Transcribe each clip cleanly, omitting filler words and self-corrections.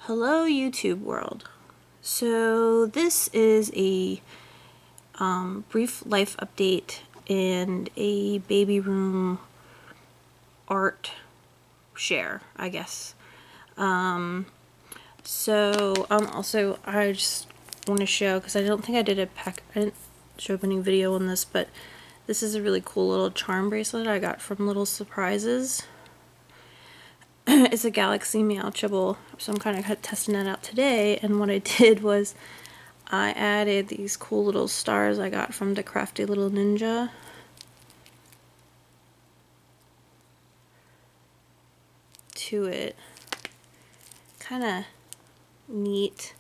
Hello YouTube world. So this is a brief life update and a baby room art share, I guess. Also I just want to show, because I don't think I didn't show opening video on this, but this is a really cool little charm bracelet I got from Little Surprises. It's a Galaxy Meowchable, so I'm kind of testing it out today, and what I did was I added these cool little stars I got from the Crafty Little Ninja. To it. Kind of neat.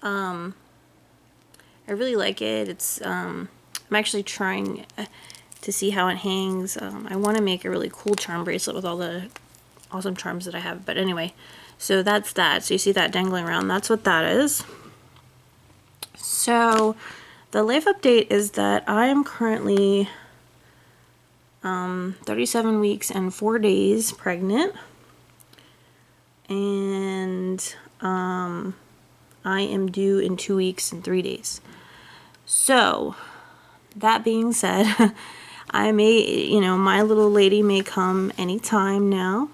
I really like it. It's I'm actually trying to see how it hangs. I want to make a really cool charm bracelet with all the awesome charms that I have, but anyway, so that's that. So you see that dangling around, that's what that is. So the life update is that I am currently 37 weeks and 4 days pregnant, and I am due in 2 weeks and 3 days. So that being said, I may, my little lady may come anytime now.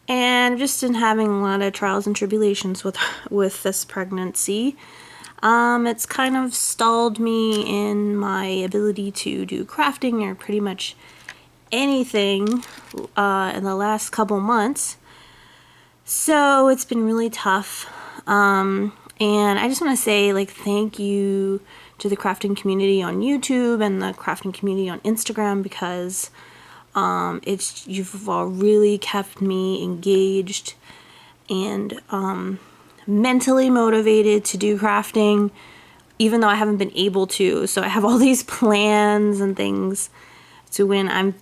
And just in having a lot of trials and tribulations with this pregnancy, it's kind of stalled me in my ability to do crafting or pretty much anything in the last couple months. So it's been really tough. And I just want to say, like, thank you to the crafting community on YouTube and the crafting community on Instagram, because you've really kept me engaged and mentally motivated to do crafting, even though I haven't been able to. So I have all these plans and things to when I'm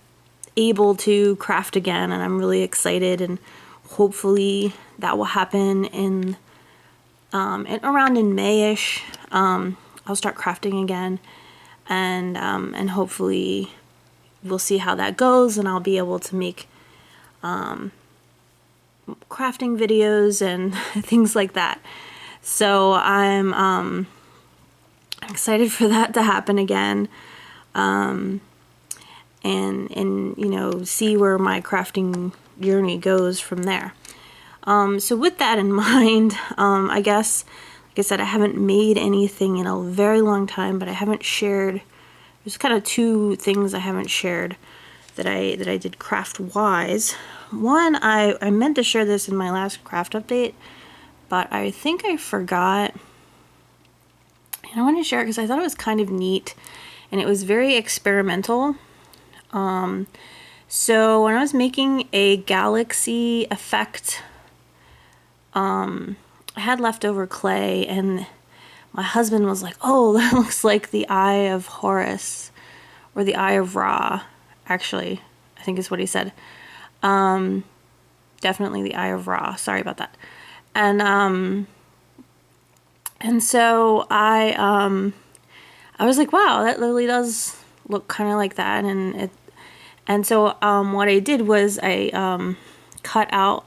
able to craft again, and I'm really excited, and hopefully that will happen in around in May-ish. I'll start crafting again, and hopefully we'll see how that goes, and I'll be able to make crafting videos and things like that. So I'm excited for that to happen again, and see where my crafting journey goes from there. So with that in mind, I guess, like I said, I haven't made anything in a very long time, but I haven't shared. There's kind of two things I haven't shared that I did craft-wise. One, I meant to share this in my last craft update, but I think I forgot. And I want to share it because I thought it was kind of neat, and it was very experimental. So when I was making a galaxy effect, I had leftover clay, and my husband was like, oh, that looks like the Eye of Horus, or the Eye of Ra, actually, I think is what he said. Definitely the Eye of Ra, sorry about that. And so I was like, wow, that really does look kind of like that. And so what I did was I cut out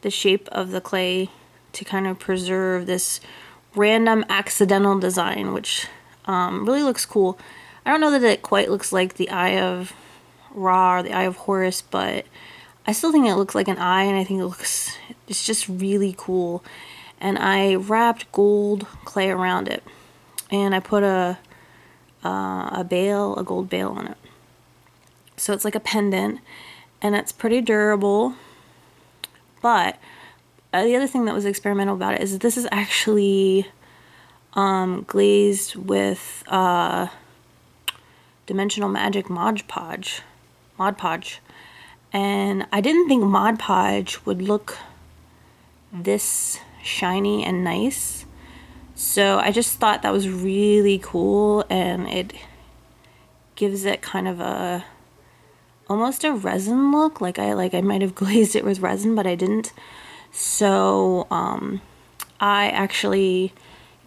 the shape of the clay to kind of preserve this random accidental design, which really looks cool. I don't know that it quite looks like the Eye of Ra or the Eye of Horus, but I still think it looks like an eye, and I think it's just really cool. And I wrapped gold clay around it, and I put a gold bail on it. So it's like a pendant, and it's pretty durable. But the other thing that was experimental about it is that this is actually glazed with Dimensional Magic Mod Podge. And I didn't think Mod Podge would look this shiny and nice. So I just thought that was really cool, and it gives it kind of almost a resin look. Like I might have glazed it with resin, but I didn't. So I actually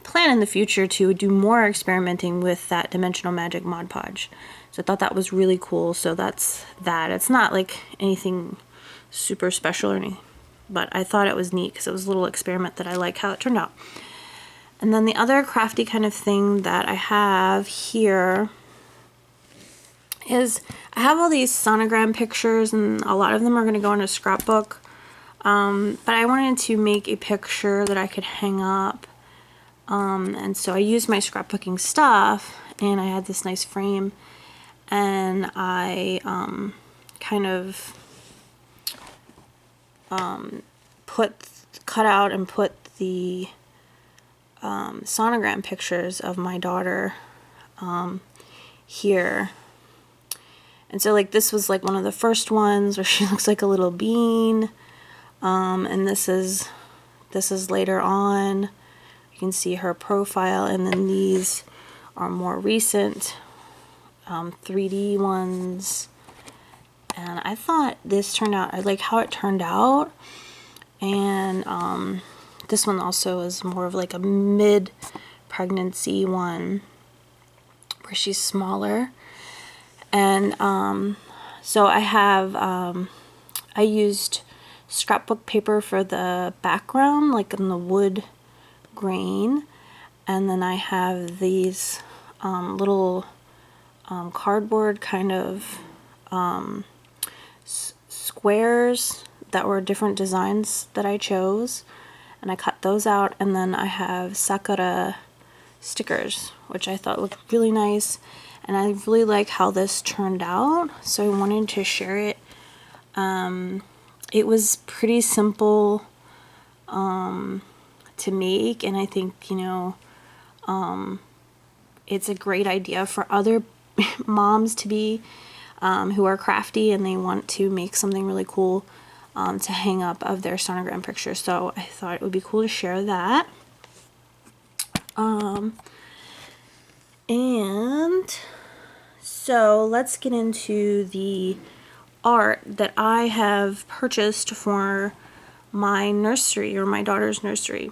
plan in the future to do more experimenting with that Dimensional Magic Mod Podge. So I thought that was really cool. So that's that. It's not like anything super special or anything, but I thought it was neat because it was a little experiment that I like how it turned out. And then the other crafty kind of thing that I have here is I have all these sonogram pictures, and a lot of them are going to go in a scrapbook. But I wanted to make a picture that I could hang up. And so I used my scrapbooking stuff, and I had this nice frame, and I kind of cut out and put the sonogram pictures of my daughter here. And so like this was like one of the first ones where she looks like a little bean, and this is later on. You can see her profile, and then these are more recent 3D ones. And I thought this turned out, I like how it turned out. And this one also is more of like a mid-pregnancy one where she's smaller. And so I have, I used scrapbook paper for the background, like in the wood grain. And then I have these little cardboard kind of squares that were different designs that I chose, and I cut those out. And then I have sakura stickers, which I thought looked really nice, and I really like how this turned out, so I wanted to share it. It was pretty simple to make, and I think, you know, it's a great idea for other moms to be who are crafty and they want to make something really cool to hang up of their sonogram picture. So I thought it would be cool to share that. And so let's get into the art that I have purchased for my nursery, or my daughter's nursery.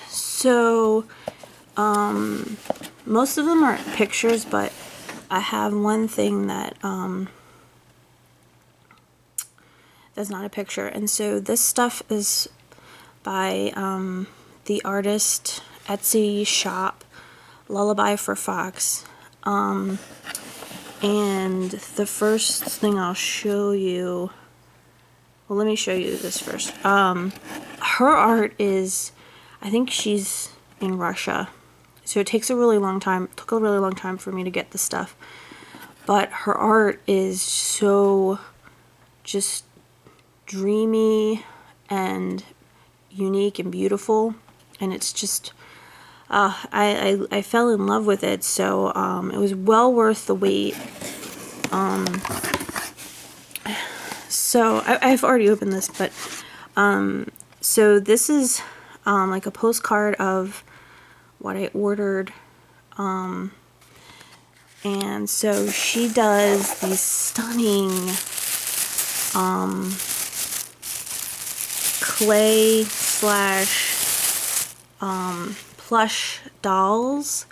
So most of them are pictures, but I have one thing that that's not a picture. And so this stuff is by the artist Etsy shop Lullaby for Fox. And the first thing I'll show you, well, let me show you this first. Her art is, I think she's in Russia, so it takes a really long time. It took a really long time for me to get the stuff, but her art is so just dreamy and unique and beautiful, and it's just I fell in love with it. So it was well worth the wait. So I've already opened this, but so this is like a postcard of what I ordered. And so she does these stunning clay slash plush dolls,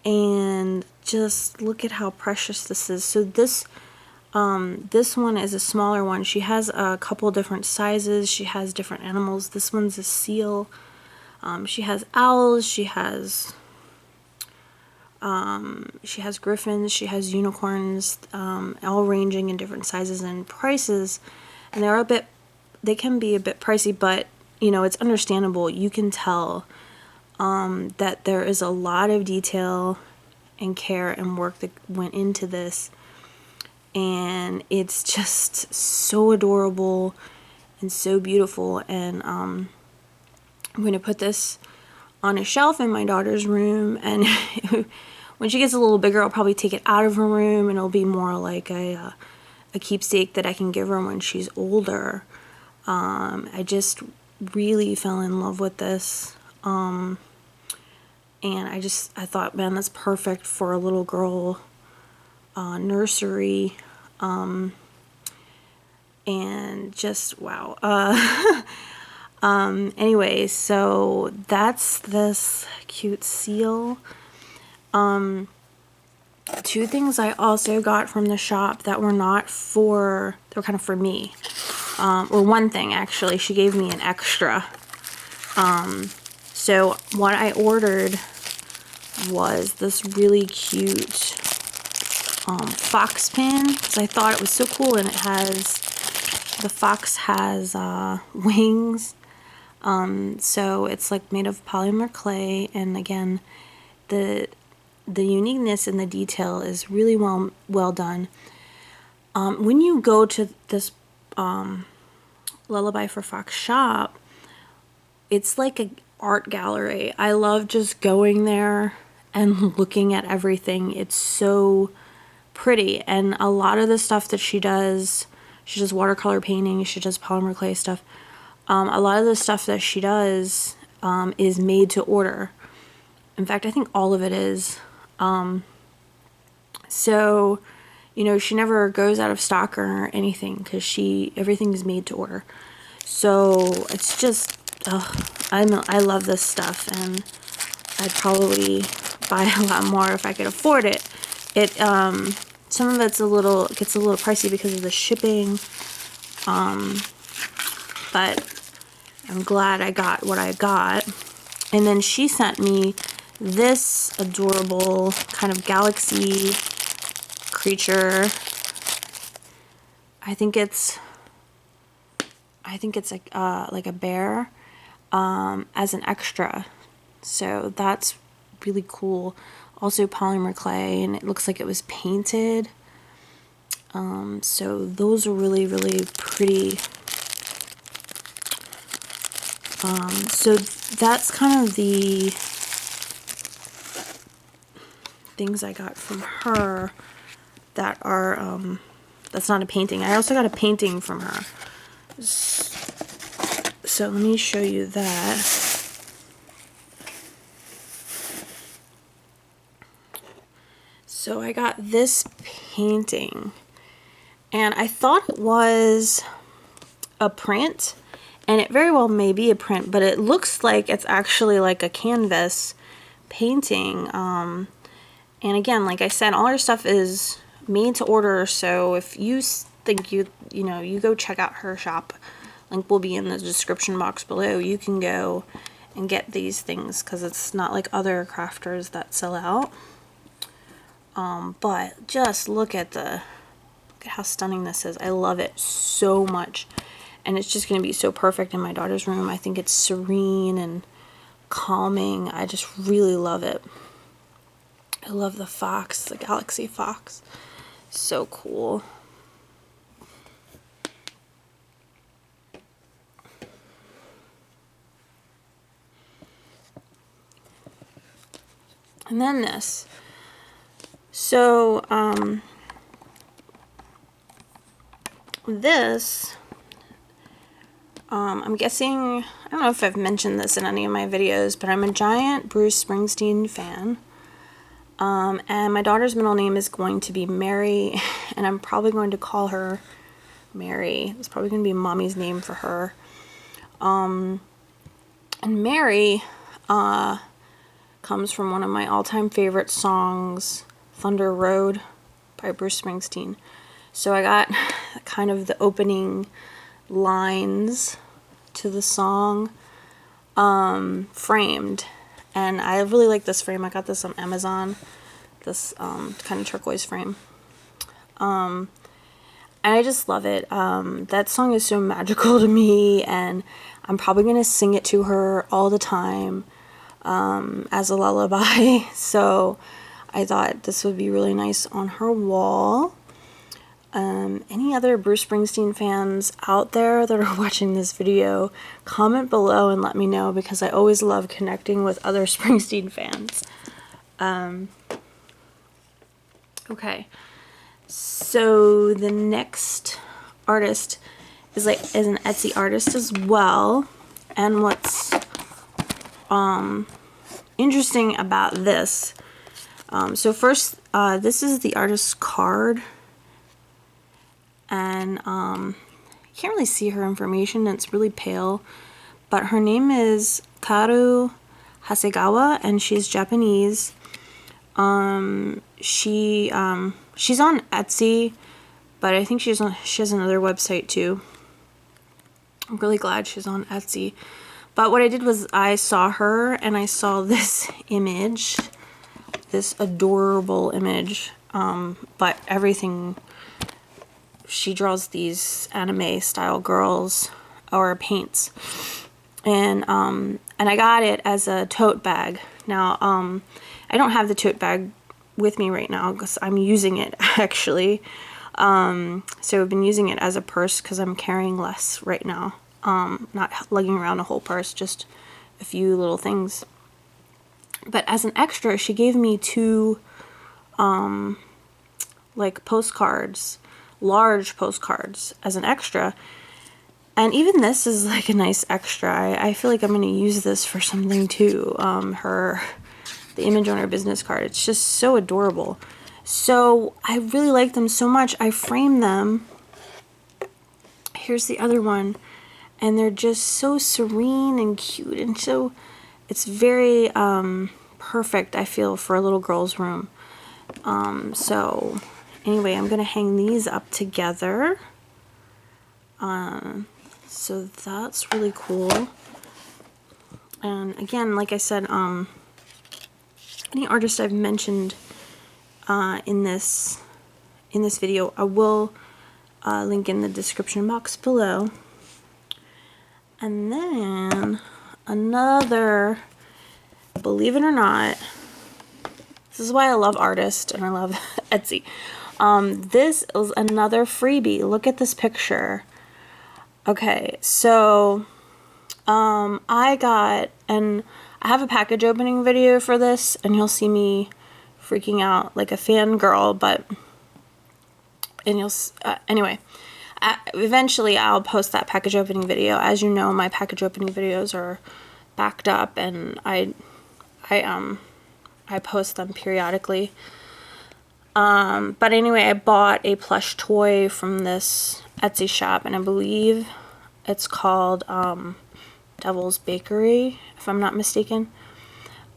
and just look at how precious this is. So this one is a smaller one. She has a couple different sizes. She has different animals. This one's a seal. She has owls. She has griffins. She has unicorns, all ranging in different sizes and prices. And they can be a bit pricey, but you know, it's understandable. You can tell that there is a lot of detail and care and work that went into this. And it's just so adorable and so beautiful. And I'm going to put this on a shelf in my daughter's room, and when she gets a little bigger, I'll probably take it out of her room, and it'll be more like a keepsake that I can give her when she's older. I just really fell in love with this, and I thought, man, that's perfect for a little girl nursery. And just wow. Anyway, so that's this cute seal. Two things I also got from the shop that were not for, they were kind of for me. Or one thing actually, she gave me an extra. So what I ordered was this really cute fox pin, because I thought it was so cool, and it has, the fox has wings. So it's like made of polymer clay, and again, the uniqueness in the detail is really well done. When you go to this Lullaby for Fox shop, it's like an art gallery. I love just going there and looking at everything. It's so pretty, and a lot of the stuff that she does watercolor painting, she does polymer clay stuff. A lot of the stuff that she does is made to order. In fact, I think all of it is. So, you know, she never goes out of stock or anything, because everything is made to order. So it's just, I love this stuff, and I'd probably buy a lot more if I could afford it. Some of it's gets a little pricey because of the shipping, but I'm glad I got what I got. And then she sent me this adorable kind of galaxy creature. I think it's like a bear, as an extra. So that's really cool. Also polymer clay, and it looks like it was painted. So those are really, really pretty. So that's kind of the things I got from her that are, that's not a painting. I also got a painting from her. So let me show you that. So I got this painting, and I thought it was a print, and it very well may be a print, but it looks like it's actually like a canvas painting. And again, like I said, all her stuff is made to order, so if you think you go check out her shop, link will be in the description box below. You can go and get these things, because it's not like other crafters that sell out. But just look at how stunning this is. I love it so much, and it's just going to be so perfect in my daughter's room. I think it's serene and calming. I just really love it. I love the fox, the galaxy fox. So cool. And then this. So, this, I'm guessing, I don't know if I've mentioned this in any of my videos, but I'm a giant Bruce Springsteen fan. And my daughter's middle name is going to be Mary, and I'm probably going to call her Mary. It's probably going to be mommy's name for her. And Mary, comes from one of my all-time favorite songs, Thunder Road by Bruce Springsteen. So I got kind of the opening lines to the song framed, and I really like this frame. I got this on Amazon, this kind of turquoise frame, and I just love it. That song is so magical to me, and I'm probably going to sing it to her all the time as a lullaby. So I thought this would be really nice on her wall. Any other Bruce Springsteen fans out there that are watching this video, comment below and let me know, because I always love connecting with other Springsteen fans. Okay, so the next artist is an Etsy artist as well, and what's interesting about this, so first, this is the artist's card, and you can't really see her information, it's really pale, but her name is Karu Hasegawa, and she's Japanese. She's on Etsy, but I think she has another website too. I'm really glad she's on Etsy. But what I did was I saw her and I saw this image, this adorable image. But everything, she draws these anime style girls or paints. And I got it as a tote bag. Now, I don't have the tote bag with me right now because I'm using it actually. So I've been using it as a purse because I'm carrying less right now. Not lugging around a whole purse, just a few little things. But as an extra, she gave me 2 like postcards, large postcards as an extra. And even this is like a nice extra. I feel like I'm going to use this for something too. The image on her business card. It's just so adorable. So I really like them so much. I framed them. Here's the other one. And they're just so serene and cute. And so it's very perfect, I feel, for a little girl's room. So anyway, I'm going to hang these up together. So that's really cool. And again, like I said, any artist I've mentioned in this video, I will link in the description box below. And then another, believe it or not, this is why I love artists and I love Etsy. This is another freebie. Look at this picture. Okay, so I got, and I have a package opening video for this, and you'll see me freaking out like a fangirl, but, and you'll, anyway, eventually I'll post that package opening video. As you know, my package opening videos are backed up, and I post them periodically. But anyway, I bought a plush toy from this Etsy shop, and I believe it's called Devil's Bakery, if I'm not mistaken.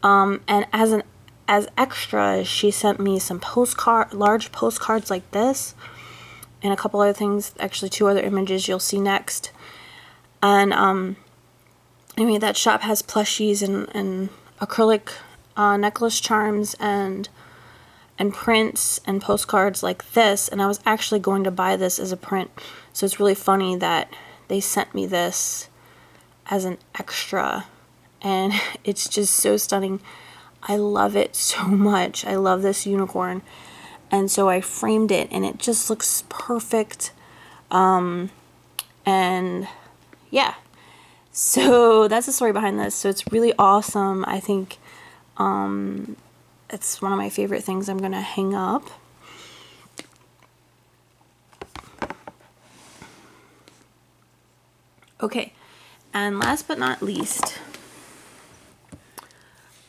And as extra, she sent me some large postcards like this, and a couple other things, actually 2 other images you'll see next. And anyway, that shop has plushies and acrylic necklace charms and prints and postcards like this, and I was actually going to buy this as a print, so it's really funny that they sent me this as an extra, and it's just so stunning. I love it so much. I love this unicorn, and so I framed it, and it just looks perfect. And yeah, so that's the story behind this. So it's really awesome. I think it's one of my favorite things I'm gonna hang up. Okay, and last but not least,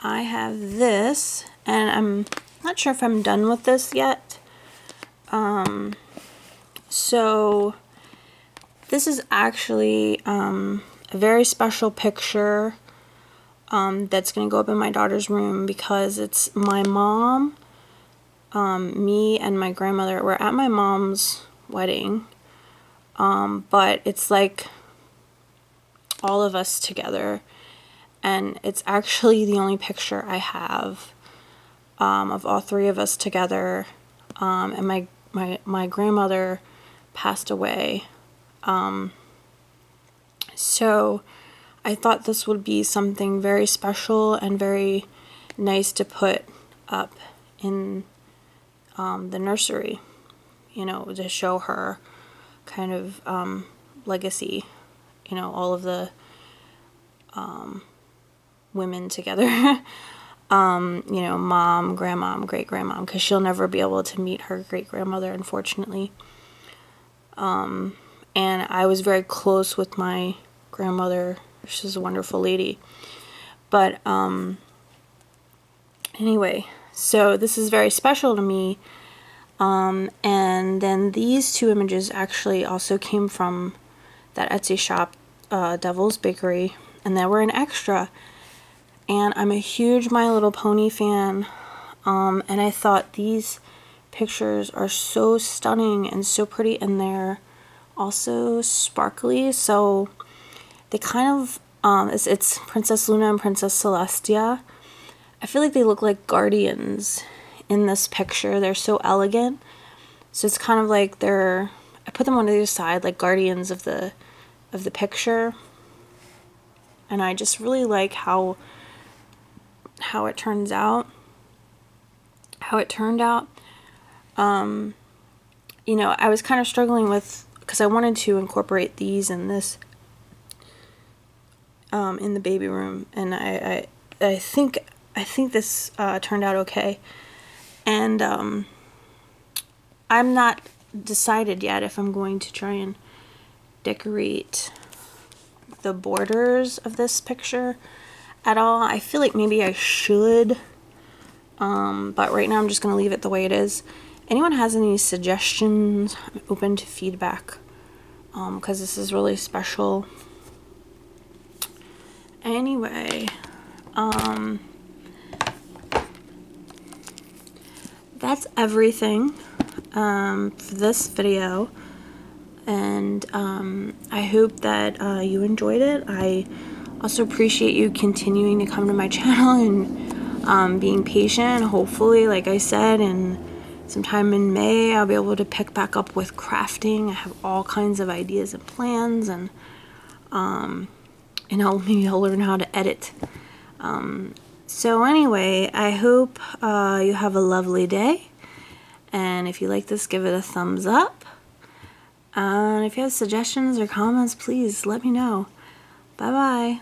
I have this, and I'm not sure if I'm done with this yet. So this is actually a very special picture that's going to go up in my daughter's room, because it's my mom, me, and my grandmother. We're at my mom's wedding, but it's like all of us together, and it's actually the only picture I have of all 3 of us together. And my grandmother passed away, so I thought this would be something very special and very nice to put up in the nursery, you know, to show her kind of legacy, you know, all of the women together. You know, mom, grandmom, great-grandmom, because she'll never be able to meet her great-grandmother, unfortunately. And I was very close with my grandmother. She's a wonderful lady. But anyway, so this is very special to me. And then these 2 images actually also came from that Etsy shop, Devil's Bakery, and they were an extra. And I'm a huge My Little Pony fan. And I thought these pictures are so stunning and so pretty, and they're also sparkly. So they kind of, it's Princess Luna and Princess Celestia. I feel like they look like guardians in this picture. They're so elegant. So it's kind of like I put them on either side, like guardians of the picture. And I just really like how it turns out. How it turned out. You know, I was kind of struggling with, because I wanted to incorporate these in this, in the baby room, and I think this turned out okay. And I'm not decided yet if I'm going to try and decorate the borders of this picture at all. I feel like maybe I should, but right now I'm just going to leave it the way it is. Anyone has any suggestions? I'm open to feedback, because this is really special. Anyway, that's everything for this video, and I hope that you enjoyed it. I also appreciate you continuing to come to my channel and being patient. Hopefully, like I said, sometime in May I'll be able to pick back up with crafting. I have all kinds of ideas and plans, and maybe I'll learn how to edit. So anyway, I hope you have a lovely day, and if you like this, give it a thumbs up. And if you have suggestions or comments, please let me know. Bye bye.